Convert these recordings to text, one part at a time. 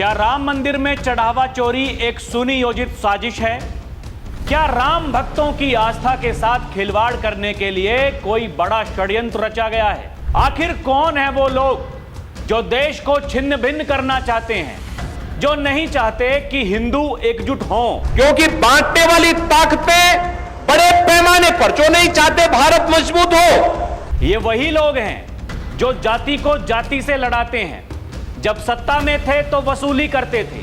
क्या राम मंदिर में चढ़ावा चोरी एक सुनियोजित साजिश है? क्या राम भक्तों की आस्था के साथ खिलवाड़ करने के लिए कोई बड़ा षड्यंत्र रचा गया है? आखिर कौन है वो लोग जो देश को छिन्न भिन्न करना चाहते हैं, जो नहीं चाहते कि हिंदू एकजुट हों? क्योंकि बांटने वाली ताकतें बड़े पैमाने पर जो नहीं चाहते भारत मजबूत हो। ये वही लोग हैं जो जाति को जाति से लड़ाते हैं। जब सत्ता में थे तो वसूली करते थे,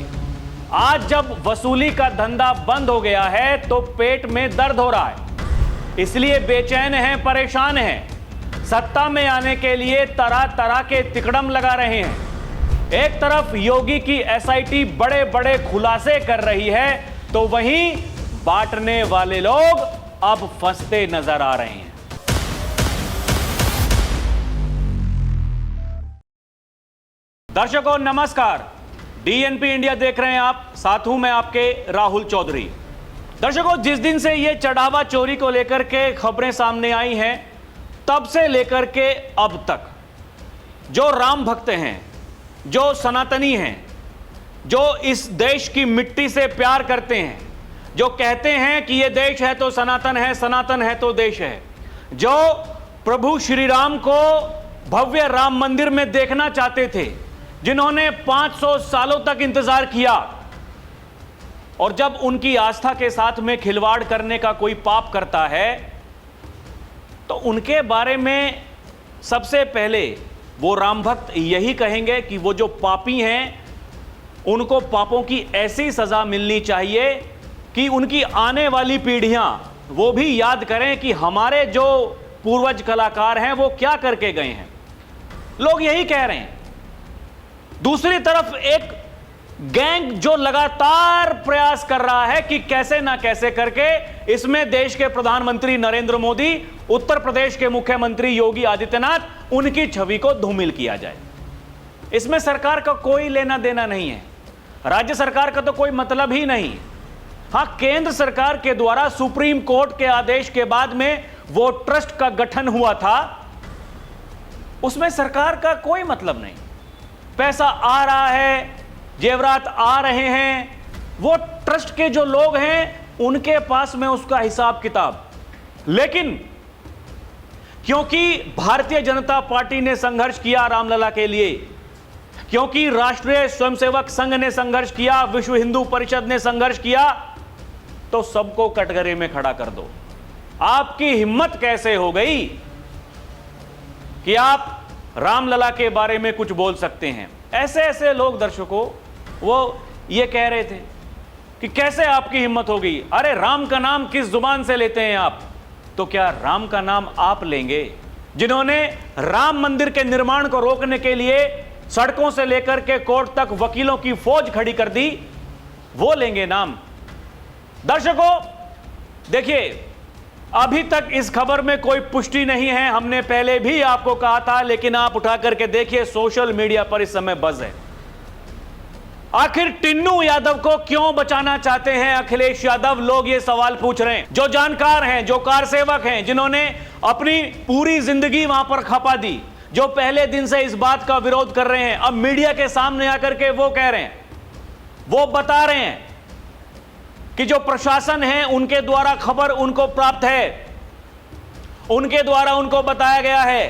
आज जब वसूली का धंधा बंद हो गया है तो पेट में दर्द हो रहा है, इसलिए बेचैन हैं, परेशान हैं। सत्ता में आने के लिए तरह तरह के तिकड़म लगा रहे हैं। एक तरफ योगी की एसआईटी बड़े बड़े खुलासे कर रही है तो वहीं बांटने वाले लोग अब फंसते नजर आ रहे हैं। दर्शकों नमस्कार, डीएनपी इंडिया देख रहे हैं आप, साथ हूं मैं आपके राहुल चौधरी। दर्शकों, जिस दिन से ये चढ़ावा चोरी को लेकर के खबरें सामने आई हैं, तब से लेकर के अब तक जो राम भक्त हैं, जो सनातनी हैं, जो इस देश की मिट्टी से प्यार करते हैं, जो कहते हैं कि ये देश है तो सनातन है, सनातन है तो देश है, जो प्रभु श्री राम को भव्य राम मंदिर में देखना चाहते थे, जिन्होंने 500 सालों तक इंतजार किया, और जब उनकी आस्था के साथ में खिलवाड़ करने का कोई पाप करता है तो उनके बारे में सबसे पहले वो राम भक्त यही कहेंगे कि वो जो पापी हैं उनको पापों की ऐसी सजा मिलनी चाहिए कि उनकी आने वाली पीढ़ियां वो भी याद करें कि हमारे जो पूर्वज कलाकार हैं वो क्या करके गए हैं। लोग यही कह रहे हैं। दूसरी तरफ एक गैंग जो लगातार प्रयास कर रहा है कि कैसे ना कैसे करके इसमें देश के प्रधानमंत्री नरेंद्र मोदी, उत्तर प्रदेश के मुख्यमंत्री योगी आदित्यनाथ, उनकी छवि को धूमिल किया जाए। इसमें सरकार का कोई लेना देना नहीं है, राज्य सरकार का तो कोई मतलब ही नहीं। हां, केंद्र सरकार के द्वारा सुप्रीम कोर्ट के आदेश के बाद में वो ट्रस्ट का गठन हुआ था, उसमें सरकार का कोई मतलब नहीं। पैसा आ रहा है, जेवरात आ रहे हैं, वो ट्रस्ट के जो लोग हैं उनके पास में उसका हिसाब किताब। लेकिन क्योंकि भारतीय जनता पार्टी ने संघर्ष किया रामलला के लिए, क्योंकि राष्ट्रीय स्वयंसेवक संघ ने संघर्ष किया, विश्व हिंदू परिषद ने संघर्ष किया, तो सबको कटघरे में खड़ा कर दो। आपकी हिम्मत कैसे हो गई कि आप रामलला के बारे में कुछ बोल सकते हैं? ऐसे ऐसे लोग, दर्शकों, वो ये कह रहे थे कि कैसे आपकी हिम्मत हो गई? अरे राम का नाम किस जुबान से लेते हैं आप? तो क्या राम का नाम आप लेंगे? जिन्होंने राम मंदिर के निर्माण को रोकने के लिए सड़कों से लेकर के कोर्ट तक वकीलों की फौज खड़ी कर दी, वो लेंगे नाम? दर्शकों देखिए, अभी तक इस खबर में कोई पुष्टि नहीं है, हमने पहले भी आपको कहा था, लेकिन आप उठा करके देखिए, सोशल मीडिया पर इस समय बज़ है। आखिर टिन्नू यादव को क्यों बचाना चाहते हैं अखिलेश यादव? लोग ये सवाल पूछ रहे हैं। जो जानकार हैं, जो कारसेवक हैं, जिन्होंने अपनी पूरी जिंदगी वहां पर खपा दी, जो पहले दिन से इस बात का विरोध कर रहे हैं, अब मीडिया के सामने आकर के वो कह रहे हैं, वो बता रहे हैं कि जो प्रशासन है उनके द्वारा खबर उनको प्राप्त है, उनके द्वारा उनको बताया गया है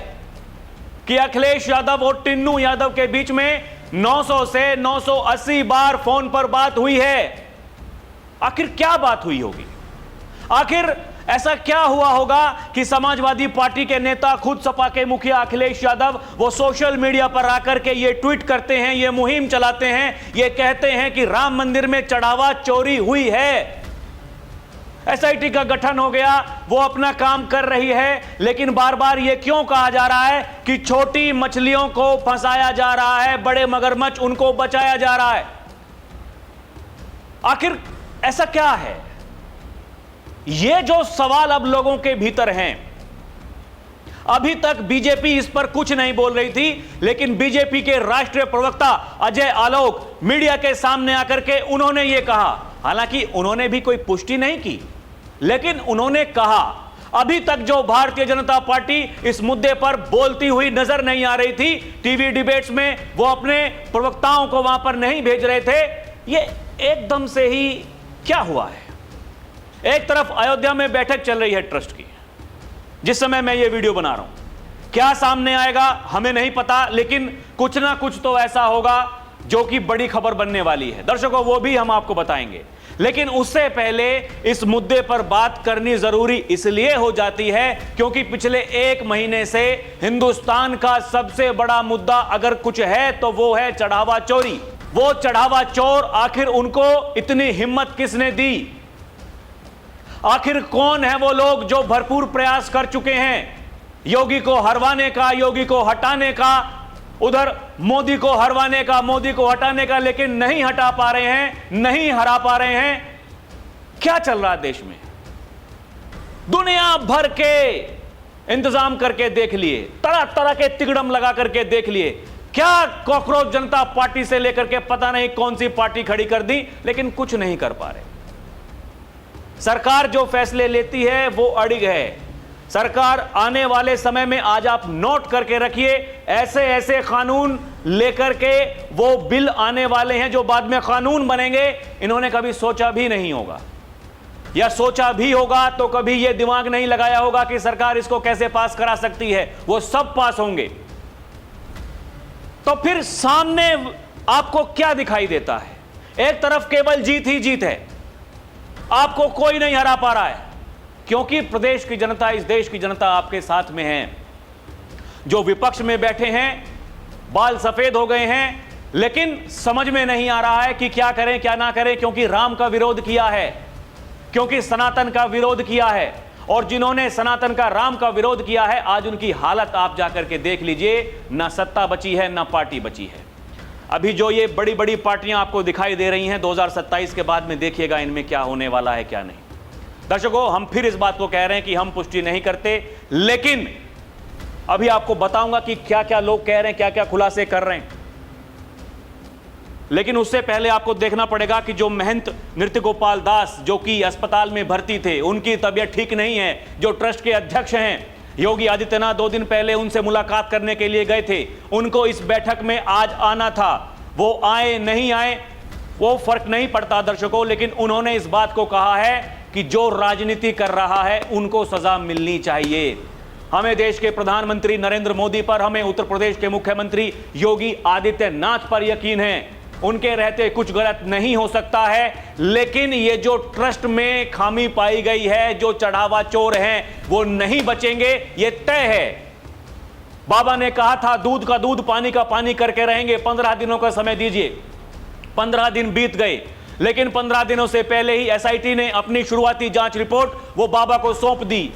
कि अखिलेश यादव और टिन्नू यादव के बीच में 900 से 980 बार फोन पर बात हुई है। आखिर क्या बात हुई होगी? आखिर ऐसा क्या हुआ होगा कि समाजवादी पार्टी के नेता, खुद सपा के मुखिया अखिलेश यादव, वो सोशल मीडिया पर आकर के ये ट्वीट करते हैं, ये मुहिम चलाते हैं, ये कहते हैं कि राम मंदिर में चढ़ावा चोरी हुई है, एसआईटी का गठन हो गया, वो अपना काम कर रही है, लेकिन बार बार ये क्यों कहा जा रहा है कि छोटी मछलियों को फंसाया जा रहा है, बड़े मगरमच्छ उनको बचाया जा रहा है? आखिर ऐसा क्या है? ये जो सवाल अब लोगों के भीतर हैं, अभी तक बीजेपी इस पर कुछ नहीं बोल रही थी, लेकिन बीजेपी के राष्ट्रीय प्रवक्ता अजय आलोक मीडिया के सामने आकर के उन्होंने ये कहा, हालांकि उन्होंने भी कोई पुष्टि नहीं की, लेकिन उन्होंने कहा अभी तक जो भारतीय जनता पार्टी इस मुद्दे पर बोलती हुई नजर नहीं आ रही थी, टीवी डिबेट्स में वो अपने प्रवक्ताओं को वहां पर नहीं भेज रहे थे, ये एकदम से ही क्या हुआ है? एक तरफ अयोध्या में बैठक चल रही है ट्रस्ट की, जिस समय मैं ये वीडियो बना रहा हूं, क्या सामने आएगा हमें नहीं पता, लेकिन कुछ ना कुछ तो ऐसा होगा जो कि बड़ी खबर बनने वाली है। दर्शकों, वो भी हम आपको बताएंगे, लेकिन उससे पहले इस मुद्दे पर बात करनी जरूरी इसलिए हो जाती है क्योंकि पिछले 1 महीने से हिंदुस्तान का सबसे बड़ा मुद्दा अगर कुछ है तो वो है चढ़ावा चोरी। वो चढ़ावा चोर, आखिर उनको इतनी हिम्मत किसने दी? आखिर कौन है वो लोग जो भरपूर प्रयास कर चुके हैं योगी को हरवाने का, योगी को हटाने का, उधर मोदी को हरवाने का, मोदी को हटाने का, लेकिन नहीं हटा पा रहे हैं, नहीं हरा पा रहे हैं। क्या चल रहा है देश में? दुनिया भर के इंतजाम करके देख लिए, तरह तरह के तिगड़म लगा करके देख लिए, क्या कॉकरोच जनता पार्टी से लेकर के पता नहीं कौन सी पार्टी खड़ी कर दी, लेकिन कुछ नहीं कर पा रहे। सरकार जो फैसले लेती है वो अड़िग है। सरकार आने वाले समय में, आज आप नोट करके रखिए, ऐसे ऐसे कानून लेकर के वो बिल आने वाले हैं जो बाद में कानून बनेंगे, इन्होंने कभी सोचा भी नहीं होगा, या सोचा भी होगा तो कभी ये दिमाग नहीं लगाया होगा कि सरकार इसको कैसे पास करा सकती है। वो सब पास होंगे। तो फिर सामने आपको क्या दिखाई देता है? एक तरफ केवल जीत ही जीत है, आपको कोई नहीं हरा पा रहा है, क्योंकि प्रदेश की जनता, इस देश की जनता आपके साथ में है। जो विपक्ष में बैठे हैं बाल सफेद हो गए हैं, लेकिन समझ में नहीं आ रहा है कि क्या करें क्या ना करें, क्योंकि राम का विरोध किया है, क्योंकि सनातन का विरोध किया है, और जिन्होंने सनातन का, राम का विरोध किया है, आज उनकी हालत आप जाकर के देख लीजिए। ना सत्ता बची है, ना पार्टी बची है। अभी जो ये बड़ी बड़ी पार्टियां आपको दिखाई दे रही हैं, 2027 के बाद में देखिएगा इनमें क्या होने वाला है क्या नहीं। दर्शकों, हम फिर इस बात को कह रहे हैं कि हम पुष्टि नहीं करते, लेकिन अभी आपको बताऊंगा कि क्या क्या लोग कह रहे हैं, क्या क्या खुलासे कर रहे हैं। लेकिन उससे पहले आपको देखना पड़ेगा कि जो महंत नृत्य गोपाल दास, जो कि अस्पताल में भर्ती थे, उनकी तबीयत ठीक नहीं है। जो ट्रस्ट के अध्यक्ष हैं योगी आदित्यनाथ, 2 दिन पहले उनसे मुलाकात करने के लिए गए थे, उनको इस बैठक में आज आना था। वो आए नहीं आए वो फर्क नहीं पड़ता दर्शकों, लेकिन उन्होंने इस बात को कहा है कि जो राजनीति कर रहा है उनको सजा मिलनी चाहिए। हमें देश के प्रधानमंत्री नरेंद्र मोदी पर, हमें उत्तर प्रदेश के मुख्यमंत्री योगी आदित्यनाथ पर यकीन है, उनके रहते कुछ गलत नहीं हो सकता है। लेकिन ये जो ट्रस्ट में खामी पाई गई है, जो चढ़ावा चोर हैं वो नहीं बचेंगे, ये तय है। बाबा ने कहा था दूध का दूध, पानी का पानी करके रहेंगे, 15 दिनों का समय दीजिए। 15 दिन बीत गए, लेकिन 15 दिनों से पहले ही एसआईटी ने अपनी शुरुआती जांच रिपोर्ट वो बाबा को सौंप दी।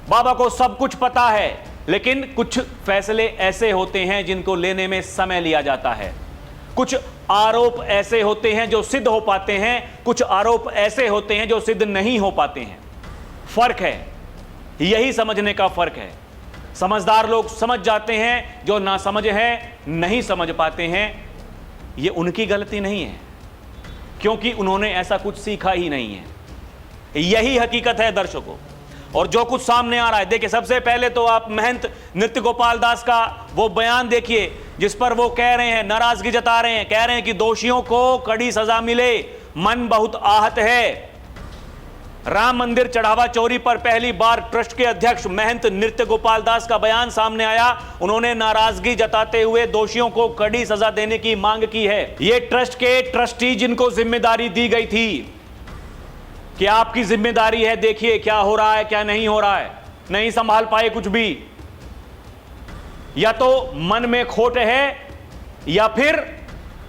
बाबा को सब कुछ पता है, लेकिन कुछ फैसले ऐसे होते हैं जिनको लेने में समय लिया जाता है। कुछ आरोप ऐसे होते हैं जो सिद्ध हो पाते हैं, कुछ आरोप ऐसे होते हैं जो सिद्ध नहीं हो पाते हैं। फर्क है, यही समझने का फर्क है। समझदार लोग समझ जाते हैं, जो नासमझ हैं नहीं समझ पाते हैं। ये उनकी गलती नहीं है, क्योंकि उन्होंने ऐसा कुछ सीखा ही नहीं है। यही हकीकत है दर्शकों। और जो कुछ सामने आ रहा है, देखिए, सबसे पहले तो आप महंत नृत्य गोपाल दास का वो बयान देखिए, जिस पर वो कह रहे हैं, नाराजगी जता रहे हैं, कह रहे हैं कि दोषियों को कड़ी सजा मिले, मन बहुत आहत है। राम मंदिर चढ़ावा चोरी पर पहली बार ट्रस्ट के अध्यक्ष महंत नृत्य गोपाल दास का बयान सामने आया। उन्होंने नाराजगी जताते हुए दोषियों को कड़ी सजा देने की मांग की है। ये ट्रस्ट के ट्रस्टी जिनको जिम्मेदारी दी गई थी कि आपकी जिम्मेदारी है, देखिए क्या हो रहा है क्या नहीं हो रहा है, नहीं संभाल पाए कुछ भी, या तो मन में खोट है या फिर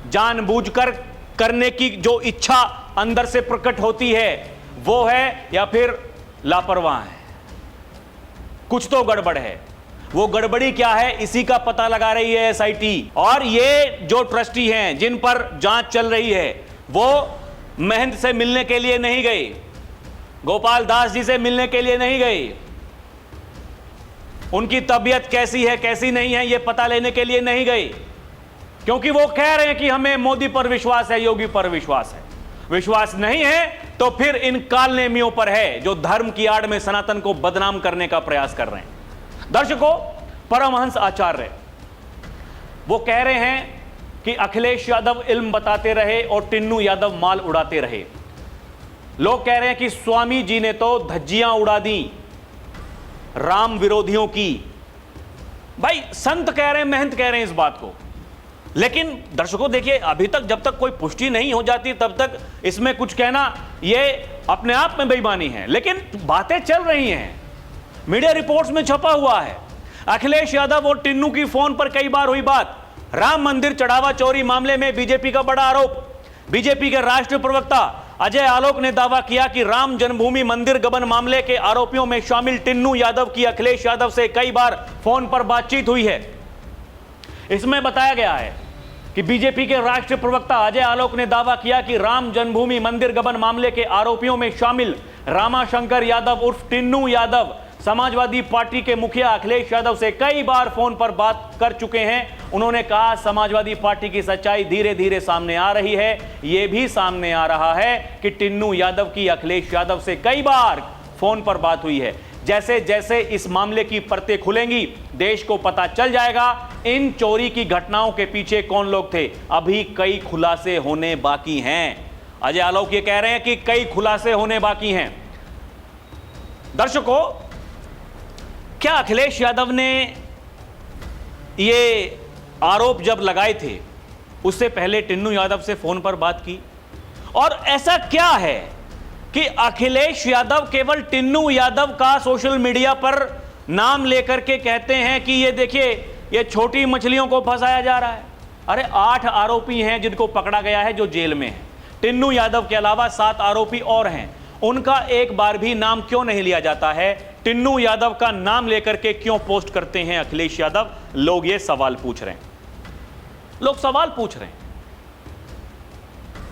जानबूझकर करने की जो इच्छा अंदर से प्रकट होती है वो है, या फिर लापरवाह है। कुछ तो गड़बड़ है। वो गड़बड़ी क्या है, इसी का पता लगा रही है एसआईटी। और ये जो ट्रस्टी हैं जिन पर जांच चल रही है, वो महंत से मिलने के लिए नहीं गए, गोपाल दास जी से मिलने के लिए नहीं गए, उनकी तबीयत कैसी है कैसी नहीं है ये पता लेने के लिए नहीं गए, क्योंकि वो कह रहे हैं कि हमें मोदी पर विश्वास है, योगी पर विश्वास है। विश्वास नहीं है तो फिर इन कालनेमियों पर है जो धर्म की आड़ में सनातन को बदनाम करने का प्रयास कर रहे हैं। दर्शकों, परमहंस आचार्य वो कह रहे हैं कि अखिलेश यादव इल्म बताते रहे और टिन्नू यादव माल उड़ाते रहे। लोग कह रहे हैं कि स्वामी जी ने तो धज्जियां उड़ा दी राम विरोधियों की। भाई संत कह रहे हैं, महंत कह रहे हैं इस बात को, लेकिन दर्शकों देखिए, अभी तक जब तक कोई पुष्टि नहीं हो जाती तब तक इसमें कुछ कहना ये अपने आप में बेईमानी है। लेकिन बातें चल रही हैं, मीडिया रिपोर्ट्स में छपा हुआ है। अखिलेश यादव और टिन्नू की फोन पर कई बार हुई बात। राम मंदिर चढ़ावा चोरी मामले में बीजेपी का बड़ा आरोप। बीजेपी के राष्ट्रीय प्रवक्ता अजय आलोक ने दावा किया कि राम जन्मभूमि मंदिर गबन मामले के आरोपियों में शामिल टिन्नू यादव की अखिलेश यादव से कई बार फोन पर बातचीत हुई है। इसमें बताया गया है कि बीजेपी के राष्ट्रीय प्रवक्ता अजय आलोक ने दावा किया कि राम जन्मभूमि मंदिर गबन मामले के आरोपियों में शामिल रामाशंकर यादव उर्फ टिन्नू यादव समाजवादी पार्टी के मुखिया अखिलेश यादव से कई बार फोन पर बात कर चुके हैं। उन्होंने कहा समाजवादी पार्टी की सच्चाई धीरे धीरे सामने आ रही है। यह भी सामने आ रहा है कि टिन्नू यादव की अखिलेश यादव से कई बार फोन पर बात हुई है। जैसे जैसे इस मामले की परतें खुलेंगी देश को पता चल जाएगा इन चोरी की घटनाओं के पीछे कौन लोग थे। अभी कई खुलासे होने बाकी हैं। अजय आलोक ये कह रहे हैं कि कई खुलासे होने बाकी हैं। दर्शकों, क्या अखिलेश यादव ने ये आरोप जब लगाए थे उससे पहले टिन्नू यादव से फोन पर बात की? और ऐसा क्या है कि अखिलेश यादव केवल टिन्नू यादव का सोशल मीडिया पर नाम लेकर के कहते हैं कि ये देखिए ये छोटी मछलियों को फंसाया जा रहा है? अरे 8 आरोपी हैं जिनको पकड़ा गया है जो जेल में है। टिन्नू यादव के अलावा 7 आरोपी और हैं। उनका एक बार भी नाम क्यों नहीं लिया जाता है? टिन्नू यादव का नाम लेकर के क्यों पोस्ट करते हैं अखिलेश यादव? लोग ये सवाल पूछ रहे हैं। लोग सवाल पूछ रहे हैं।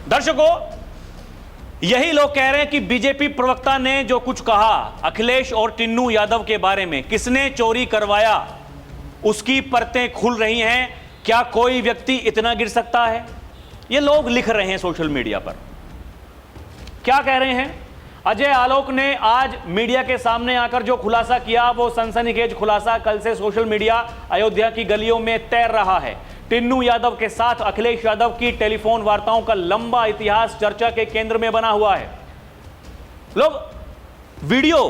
दर्शकों, यही लोग कह रहे हैं कि बीजेपी प्रवक्ता ने जो कुछ कहा अखिलेश और टिन्नू यादव के बारे में, किसने चोरी करवाया, उसकी परतें खुल रही हैं। क्या कोई व्यक्ति इतना गिर सकता है? ये लोग लिख रहे हैं सोशल मीडिया पर। क्या कह रहे हैं? अजय आलोक ने आज मीडिया के सामने आकर जो खुलासा किया वो सनसनीखेज खुलासा कल से सोशल मीडिया अयोध्या की गलियों में तैर रहा है। टिन्नू यादव के साथ अखिलेश यादव की टेलीफोन वार्ताओं का लंबा इतिहास चर्चा के केंद्र में बना हुआ है। लोग वीडियो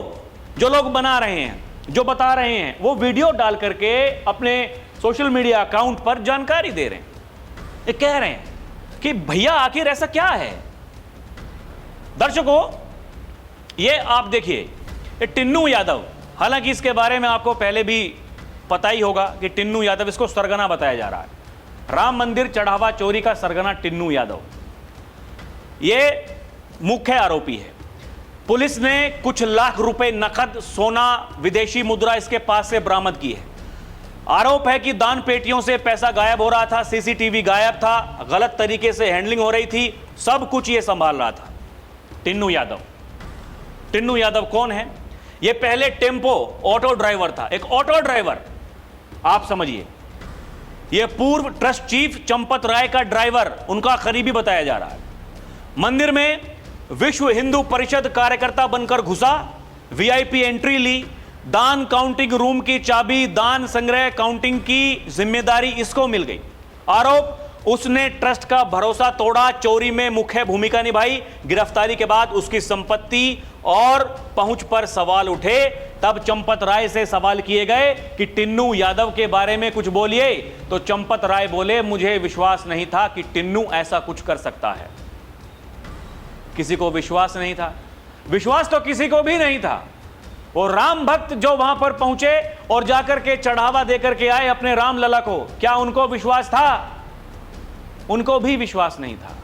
जो लोग बना रहे हैं, जो बता रहे हैं, वो वीडियो डाल करके अपने सोशल मीडिया अकाउंट पर जानकारी दे रहे हैं। ये कह रहे हैं कि भैया आखिर ऐसा क्या है? दर्शकों, ये आप देखिए, ये टिन्नू यादव, हालांकि इसके बारे में आपको पहले भी पता ही होगा कि टिन्नू यादव, इसको सरगना बताया जा रहा है। राम मंदिर चढ़ावा चोरी का सरगना टिन्नू यादव ये मुख्य आरोपी है। पुलिस ने कुछ लाख रुपए नकद, सोना, विदेशी मुद्रा इसके पास से बरामद की है। आरोप है कि दान पेटियों से पैसा गायब हो रहा था, सीसीटीवी गायब था, गलत तरीके से हैंडलिंग हो रही थी, सब कुछ ये संभाल रहा था टिन्नू यादव। टिन्नू यादव कौन है? ये पहले टेम्पो ऑटो ड्राइवर था, एक ऑटो ड्राइवर, आप समझिए। ये पूर्व ट्रस्ट चीफ चंपत राय का ड्राइवर, उनका करीबी बताया जा रहा है। मंदिर में विश्व हिंदू परिषद कार्यकर्ता बनकर घुसा, वीआईपी एंट्री ली, दान काउंटिंग रूम की चाबी, दान संग्रह काउंटिंग की जिम्मेदारी इसको मिल गई। आरोप, उसने ट्रस्ट का भरोसा तोड़ा, चोरी में मुख्य भूमिका निभाई। गिरफ्तारी के बाद उसकी संपत्ति और पहुंच पर सवाल उठे। तब चंपत राय से सवाल किए गए कि टिन्नू यादव के बारे में कुछ बोलिए, तो चंपत राय बोले मुझे विश्वास नहीं था कि टिन्नू ऐसा कुछ कर सकता है। किसी को विश्वास नहीं था, विश्वास तो किसी को भी नहीं था। वो राम भक्त जो वहां पर पहुंचे और जाकर के चढ़ावा देकर के आए अपने राम लला को, क्या उनको विश्वास था? उनको भी विश्वास नहीं था।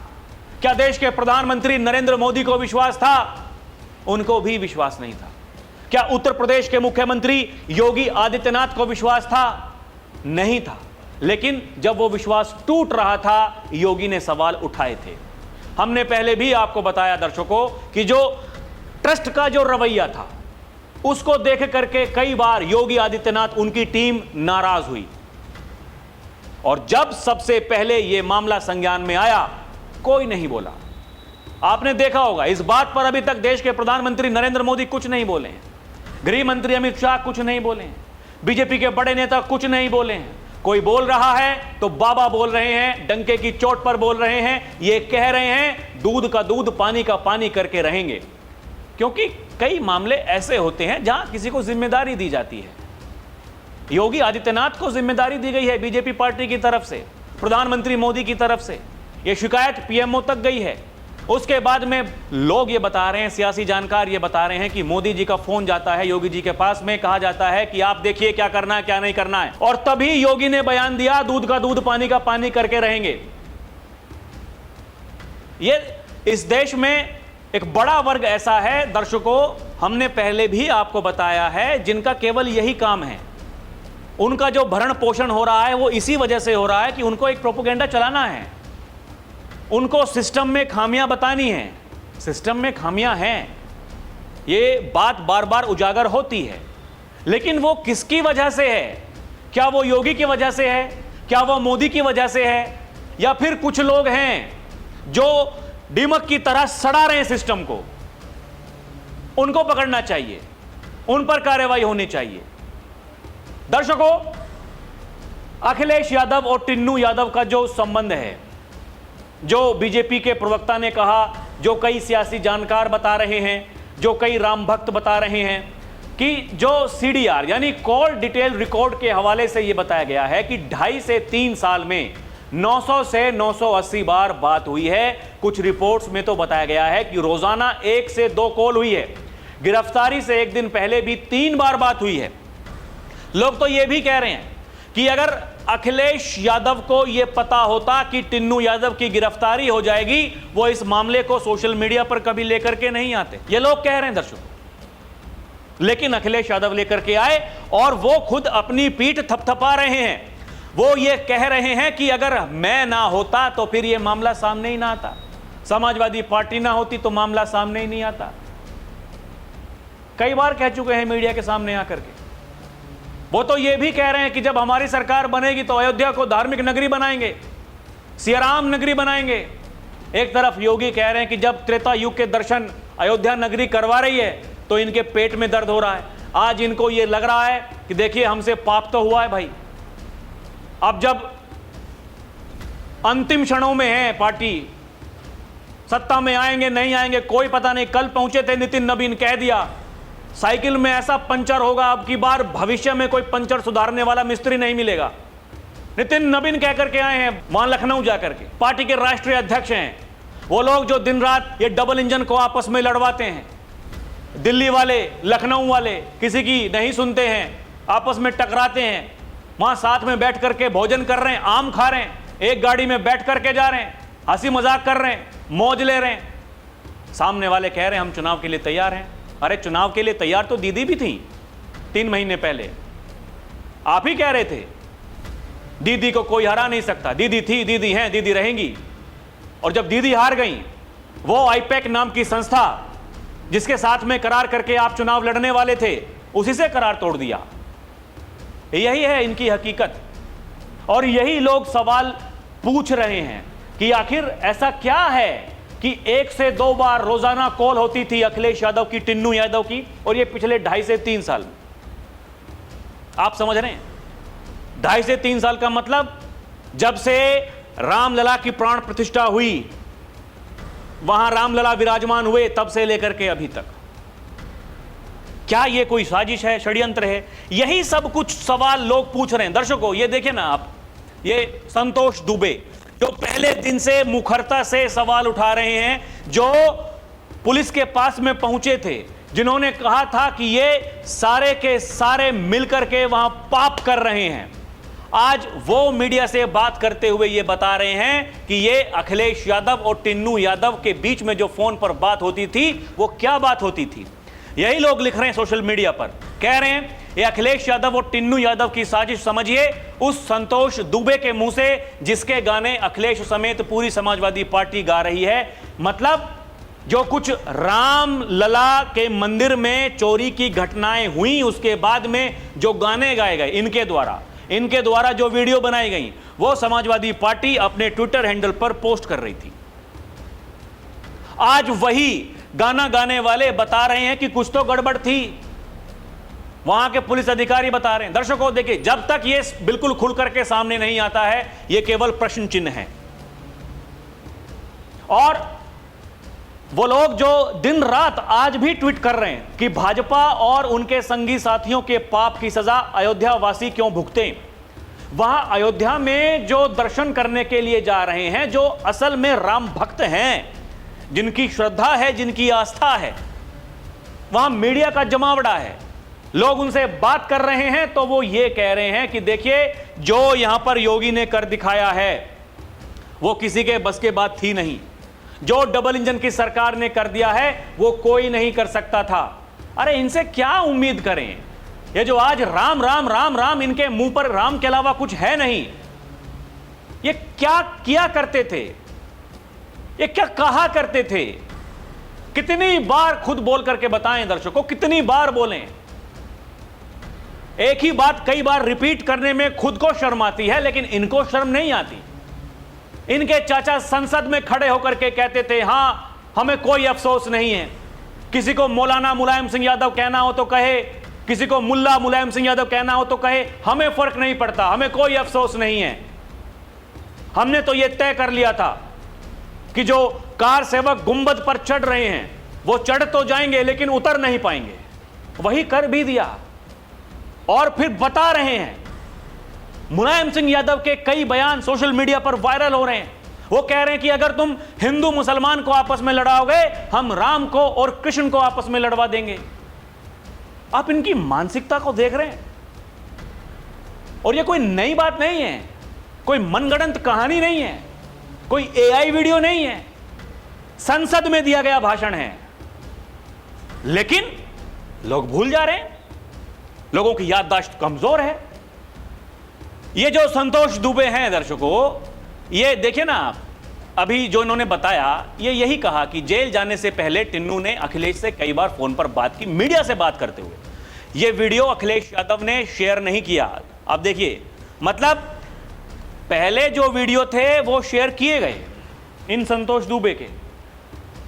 क्या देश के प्रधानमंत्री नरेंद्र मोदी को विश्वास था? उनको भी विश्वास नहीं था। क्या उत्तर प्रदेश के मुख्यमंत्री योगी आदित्यनाथ को विश्वास था? नहीं था। लेकिन जब वो विश्वास टूट रहा था, योगी ने सवाल उठाए थे। हमने पहले भी आपको बताया दर्शकों कि जो ट्रस्ट का जो रवैया था उसको देख करके कई बार योगी आदित्यनाथ, उनकी टीम नाराज हुई। और जब सबसे पहले यह मामला संज्ञान में आया, कोई नहीं बोला। आपने देखा होगा, इस बात पर अभी तक देश के प्रधानमंत्री नरेंद्र मोदी कुछ नहीं बोले हैं, गृह मंत्री अमित शाह कुछ नहीं बोले हैं, बीजेपी के बड़े नेता कुछ नहीं बोले हैं। कोई बोल रहा है तो बाबा बोल रहे हैं, डंके की चोट पर बोल रहे हैं, ये कह रहे हैं दूध का दूध पानी का पानी करके रहेंगे। क्योंकि कई मामले ऐसे होते हैं जहां किसी को जिम्मेदारी दी जाती है। योगी आदित्यनाथ को जिम्मेदारी दी गई है बीजेपी पार्टी की तरफ से, प्रधानमंत्री मोदी की तरफ से, यह शिकायत पीएमओ तक गई है। उसके बाद में लोग ये बता रहे हैं, सियासी जानकार ये बता रहे हैं कि मोदी जी का फोन जाता है योगी जी के पास में, कहा जाता है कि आप देखिए क्या करना है क्या नहीं करना है, और तभी योगी ने बयान दिया दूध का दूध पानी का पानी करके रहेंगे। ये इस देश में एक बड़ा वर्ग ऐसा है, दर्शकों, हमने पहले भी आपको बताया है, जिनका केवल यही काम है। उनका जो भरण पोषण हो रहा है वो इसी वजह से हो रहा है कि उनको एक प्रोपेगेंडा चलाना है, उनको सिस्टम में खामियां बतानी है। सिस्टम में खामियां हैं, ये बात बार बार उजागर होती है, लेकिन वो किसकी वजह से है? क्या वो योगी की वजह से है? क्या वो मोदी की वजह से है? या फिर कुछ लोग हैं जो दीमक की तरह सड़ा रहे हैं सिस्टम को? उनको पकड़ना चाहिए, उन पर कार्रवाई होनी चाहिए। दर्शकों, अखिलेश यादव और टिन्नू यादव का जो संबंध है, जो बीजेपी के प्रवक्ता ने कहा, जो कई सियासी जानकार बता रहे हैं, जो कई राम भक्त बता रहे हैं कि जो सीडीआर यानी कॉल डिटेल रिकॉर्ड के हवाले से यह बताया गया है कि 2.5 से 3 साल में 900 से 980 बार बात हुई है। कुछ रिपोर्ट्स में तो बताया गया है कि रोजाना 1 से 2 कॉल हुई है। गिरफ्तारी से 1 दिन पहले भी 3 बार बात हुई है। लोग तो यह भी कह रहे हैं कि अगर अखिलेश यादव को यह पता होता कि टिन्नू यादव की गिरफ्तारी हो जाएगी, वो इस मामले को सोशल मीडिया पर कभी लेकर के नहीं आते। ये लोग कह रहे हैं दर्शकों, लेकिन अखिलेश यादव लेकर के आए और वो खुद अपनी पीठ थपथपा रहे हैं। वो ये कह रहे हैं कि अगर मैं ना होता तो फिर ये मामला सामने ही ना आता, समाजवादी पार्टी ना होती तो मामला सामने ही नहीं आता। कई बार कह चुके हैं मीडिया के सामने आकर के। वो तो ये भी कह रहे हैं कि जब हमारी सरकार बनेगी तो अयोध्या को धार्मिक नगरी बनाएंगे, सियाराम नगरी बनाएंगे। एक तरफ योगी कह रहे हैं कि जब त्रेता युग के दर्शन अयोध्या नगरी करवा रही है तो इनके पेट में दर्द हो रहा है। आज इनको ये लग रहा है कि देखिए हमसे पाप तो हुआ है भाई। अब जब अंतिम क्षणों में है पार्टी, सत्ता में आएंगे नहीं आएंगे कोई पता नहीं। कल पहुंचे थे नितिन नवीन, कह दिया साइकिल में ऐसा पंचर होगा अब की बार भविष्य में कोई पंचर सुधारने वाला मिस्त्री नहीं मिलेगा। नितिन नवीन कह करके आए हैं वहां लखनऊ जाकर के। पार्टी के राष्ट्रीय अध्यक्ष हैं वो लोग जो दिन रात ये डबल इंजन को आपस में लड़वाते हैं। दिल्ली वाले, लखनऊ वाले किसी की नहीं सुनते हैं, आपस में टकराते हैं। वहां साथ में बैठ करके भोजन कर रहे हैं, आम खा रहे हैं, एक गाड़ी में बैठ करके जा रहे हैं, हंसी मजाक कर रहे हैं, मौज ले रहे हैं। सामने वाले कह रहे हैं हम चुनाव के लिए तैयार हैं। अरे चुनाव के लिए तैयार तो दीदी भी थी 3 महीने पहले, आप ही कह रहे थे दीदी को कोई हरा नहीं सकता। दीदी थी, दीदी हैं, दीदी रहेंगी। और जब दीदी हार गई, वो आईपैक नाम की संस्था जिसके साथ में करार करके आप चुनाव लड़ने वाले थे, उसी से करार तोड़ दिया। यही है इनकी हकीकत। और यही लोग सवाल पूछ रहे हैं कि आखिर ऐसा क्या है कि 1 से 2 बार रोजाना कॉल होती थी अखिलेश यादव की, टिन्नू यादव की, और ये पिछले 2.5 से 3 साल में। आप समझ रहे हैं 2.5 से 3 साल का मतलब जब से रामलला की प्राण प्रतिष्ठा हुई, वहां रामलला विराजमान हुए, तब से लेकर के अभी तक। क्या ये कोई साजिश है, षड्यंत्र है? यही सब कुछ सवाल लोग पूछ रहे हैं। दर्शकों ये देखें ना आप, ये संतोष दुबे जो पहले दिन से मुखरता से सवाल उठा रहे हैं, जो पुलिस के पास में पहुंचे थे, जिन्होंने कहा था कि ये सारे के सारे मिलकर के वहां पाप कर रहे हैं, आज वो मीडिया से बात करते हुए ये बता रहे हैं कि ये अखिलेश यादव और टिन्नू यादव के बीच में जो फोन पर बात होती थी वो क्या बात होती थी। यही लोग लिख रहे हैं सोशल मीडिया पर, कह रहे हैं ये अखिलेश यादव और टिन्नू यादव की साजिश समझिए उस संतोष दुबे के मुंह से, जिसके गाने अखिलेश समेत पूरी समाजवादी पार्टी गा रही है। मतलब जो कुछ राम लला के मंदिर में चोरी की घटनाएं हुई, उसके बाद में जो गाने गाए गए इनके द्वारा जो वीडियो बनाई गई, वो समाजवादी पार्टी अपने ट्विटर हैंडल पर पोस्ट कर रही थी। आज वही गाना गाने वाले बता रहे हैं कि कुछ तो गड़बड़ थी, वहां के पुलिस अधिकारी बता रहे हैं। दर्शकों देखिए, जब तक ये बिल्कुल खुल करके सामने नहीं आता है, ये केवल प्रश्न चिन्ह है। और वो लोग जो दिन रात आज भी ट्वीट कर रहे हैं कि भाजपा और उनके संगी साथियों के पाप की सजा अयोध्या वासी क्यों भुगतें, वहां अयोध्या में जो दर्शन करने के लिए जा रहे हैं, जो असल में राम भक्त हैं, जिनकी श्रद्धा है, जिनकी आस्था है, वहां मीडिया का जमावड़ा है। लोग उनसे बात कर रहे हैं तो वो ये कह रहे हैं कि देखिए, जो यहां पर योगी ने कर दिखाया है वो किसी के बस के बात थी नहीं। जो डबल इंजन की सरकार ने कर दिया है वो कोई नहीं कर सकता था। अरे इनसे क्या उम्मीद करें? ये जो आज राम राम राम राम, इनके मुंह पर राम के अलावा कुछ है नहीं। ये क्या किया करते थे? ये क्या कहा करते थे? कितनी बार खुद बोल करके बताएं दर्शकों, कितनी बार बोलें? एक ही बात कई बार रिपीट करने में खुद को शर्म आती है, लेकिन इनको शर्म नहीं आती। इनके चाचा संसद में खड़े होकर के कहते थे, हां हमें कोई अफसोस नहीं है। किसी को मौलाना मुलायम सिंह यादव कहना हो तो कहे, किसी को मुल्ला मुलायम सिंह यादव कहना हो तो कहे, हमें फर्क नहीं पड़ता, हमें कोई अफसोस नहीं है। हमने तो यह तय कर लिया था कि जो कार सेवक गुंबद पर चढ़ रहे हैं वो चढ़ तो जाएंगे लेकिन उतर नहीं पाएंगे। वही कर भी दिया। और फिर बता रहे हैं, मुलायम सिंह यादव के कई बयान सोशल मीडिया पर वायरल हो रहे हैं। वो कह रहे हैं कि अगर तुम हिंदू मुसलमान को आपस में लड़ाओगे, हम राम को और कृष्ण को आपस में लड़वा देंगे। आप इनकी मानसिकता को देख रहे हैं। और ये कोई नई बात नहीं है, कोई मनगढ़ंत कहानी नहीं है, कोई एआई वीडियो नहीं है, संसद में दिया गया भाषण है। लेकिन लोग भूल जा रहे हैं, लोगों की याददाश्त कमजोर है। ये जो संतोष दुबे हैं दर्शकों, ये देखिए ना आप, अभी जो इन्होंने बताया, ये यही कहा कि जेल जाने से पहले टिन्नू ने अखिलेश से कई बार फोन पर बात की, मीडिया से बात करते हुए। ये वीडियो अखिलेश यादव ने शेयर नहीं किया। अब देखिए, मतलब पहले जो वीडियो थे वो शेयर किए गए इन संतोष दुबे के,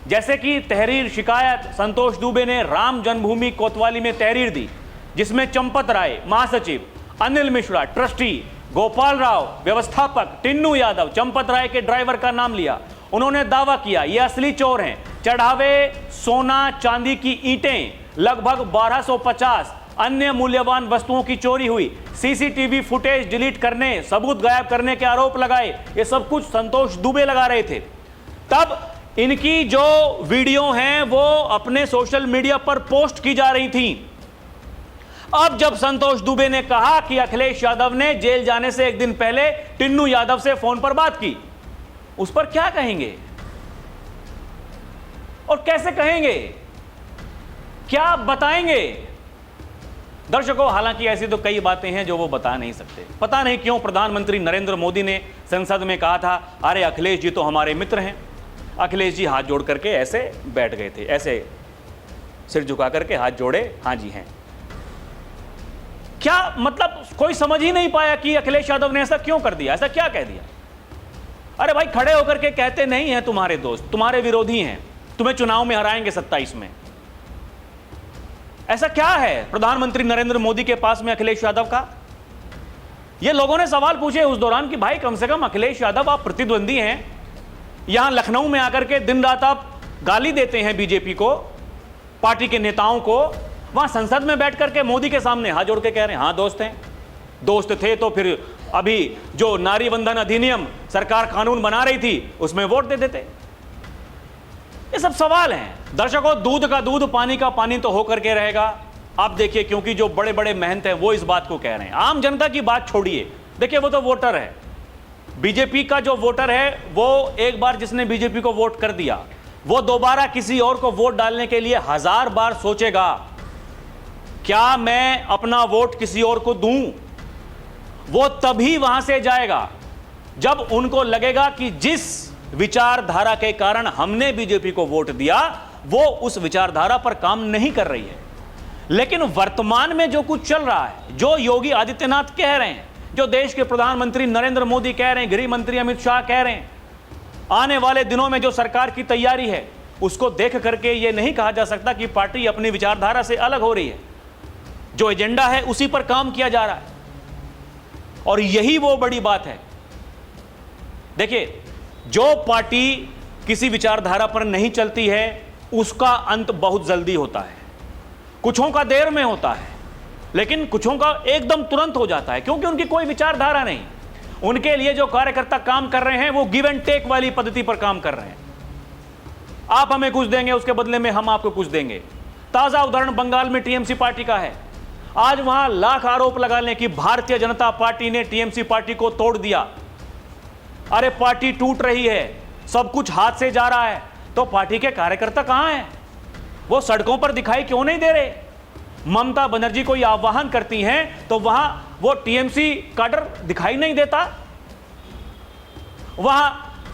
जैसे कि तहरीर शिकायत, संतोष दुबे ने राम जन्मभूमि कोतवाली में तहरीर दी, जिसमें चंपत राय महासचिव, अनिल मिश्रा ट्रस्टी, गोपाल राव व्यवस्थापक, टिन्नू यादव चंपत राय के ड्राइवर का नाम लिया। उन्होंने दावा किया ये असली चोर हैं। चढ़ावे सोना चांदी की ईंटें, लगभग 1250 अन्य मूल्यवान वस्तुओं की चोरी हुई। सीसीटीवी फुटेज डिलीट करने, सबूत गायब करने के आरोप लगाए। ये सब कुछ संतोष दुबे लगा रहे थे। तब इनकी जो वीडियो हैं वो अपने सोशल मीडिया पर पोस्ट की जा रही थी। अब जब संतोष दुबे ने कहा कि अखिलेश यादव ने जेल जाने से एक दिन पहले टिन्नू यादव से फोन पर बात की, उस पर क्या कहेंगे और कैसे कहेंगे, क्या बताएंगे? दर्शकों, हालांकि ऐसी तो कई बातें हैं जो वो बता नहीं सकते। पता नहीं क्यों प्रधानमंत्री नरेंद्र मोदी ने संसद में कहा था, अरे अखिलेश जी तो हमारे मित्र हैं। अखिलेश जी हाथ जोड़ करके ऐसे बैठ गए थे, ऐसे सिर झुका करके हाथ जोड़े, हाँ जी हैं। क्या मतलब कोई समझ ही नहीं पाया कि अखिलेश यादव ने ऐसा क्यों कर दिया, ऐसा क्या कह दिया? अरे भाई, खड़े होकर के कहते नहीं हैं तुम्हारे दोस्त, तुम्हारे विरोधी हैं, तुम्हें चुनाव में हराएंगे 27 में। ऐसा क्या है प्रधानमंत्री नरेंद्र मोदी के पास में अखिलेश यादव का? ये लोगों ने सवाल पूछे उस दौरान कि भाई कम से कम अखिलेश यादव आप प्रतिद्वंदी हैं, यहां लखनऊ में आकर के दिन रात आप गाली देते हैं बीजेपी को, पार्टी के नेताओं को, वहां संसद में बैठ करके मोदी के सामने हाथ जोड़ के कह रहे हैं हाँ दोस्त हैं। दोस्त थे तो फिर अभी जो नारी बंधन अधिनियम सरकार कानून बना रही थी उसमें वोट दे देते। ये सब सवाल हैं दर्शकों। दूध का दूध पानी का पानी तो होकर के रहेगा। आप देखिए, क्योंकि जो बड़े बड़े महंत हैं वो इस बात को कह रहे हैं। आम जनता की बात छोड़िए, देखिए वो तो वोटर है, बीजेपी का जो वोटर है वो एक बार जिसने बीजेपी को वोट कर दिया वो दोबारा किसी और को वोट डालने के लिए 1000 बार सोचेगा, क्या मैं अपना वोट किसी और को दूं? वो तभी वहां से जाएगा जब उनको लगेगा कि जिस विचारधारा के कारण हमने बीजेपी को वोट दिया वो उस विचारधारा पर काम नहीं कर रही है। लेकिन वर्तमान में जो कुछ चल रहा है, जो योगी आदित्यनाथ कह रहे हैं, जो देश के प्रधानमंत्री नरेंद्र मोदी कह रहे हैं, गृह मंत्री अमित शाह कह रहे हैं, आने वाले दिनों में जो सरकार की तैयारी है उसको देख करके ये नहीं कहा जा सकता कि पार्टी अपनी विचारधारा से अलग हो रही है। जो एजेंडा है उसी पर काम किया जा रहा है, और यही वो बड़ी बात है। देखिए, जो पार्टी किसी विचारधारा पर नहीं चलती है उसका अंत बहुत जल्दी होता है। कुछों का देर में होता है, लेकिन कुछों का एकदम तुरंत हो जाता है, क्योंकि उनकी कोई विचारधारा नहीं। उनके लिए जो कार्यकर्ता काम कर रहे हैं वो गिव एंड टेक वाली पद्धति पर काम कर रहे हैं। आप हमें कुछ देंगे, उसके बदले में हम आपको कुछ देंगे। ताजा उदाहरण बंगाल में टीएमसी पार्टी का है। आज वहां लाख आरोप लगा लें कि भारतीय जनता पार्टी ने टीएमसी पार्टी को तोड़ दिया। अरे पार्टी टूट रही है, सब कुछ हाथ से जा रहा है, तो पार्टी के कार्यकर्ता कहां हैं? वो सड़कों पर दिखाई क्यों नहीं दे रहे? ममता बनर्जी को आह्वान करती हैं तो वहां वो टीएमसी काडर दिखाई नहीं देता। वहां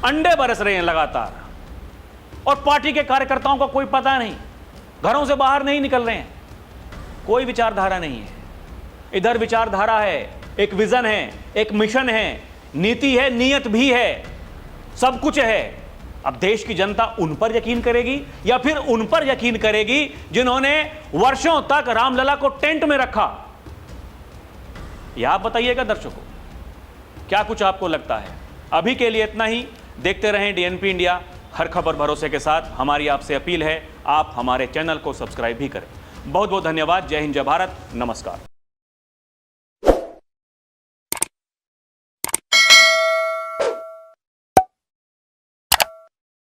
अंडे बरस रहे हैं लगातार, और पार्टी के कार्यकर्ताओं का कोई पता नहीं, घरों से बाहर नहीं निकल रहे हैं। कोई विचारधारा नहीं है। इधर विचारधारा है, एक विजन है, एक मिशन है, नीति है, नियत भी है, सब कुछ है। अब देश की जनता उन पर यकीन करेगी या फिर उन पर यकीन करेगी जिन्होंने वर्षों तक रामलला को टेंट में रखा? यह आप बताइएगा दर्शकों, क्या कुछ आपको लगता है? अभी के लिए इतना ही। देखते रहें डीएनपी इंडिया, हर खबर भरोसे के साथ। हमारी आपसे अपील है, आप हमारे चैनल को सब्सक्राइब भी करें। बहुत बहुत धन्यवाद। जय हिंद, जय भारत, नमस्कार।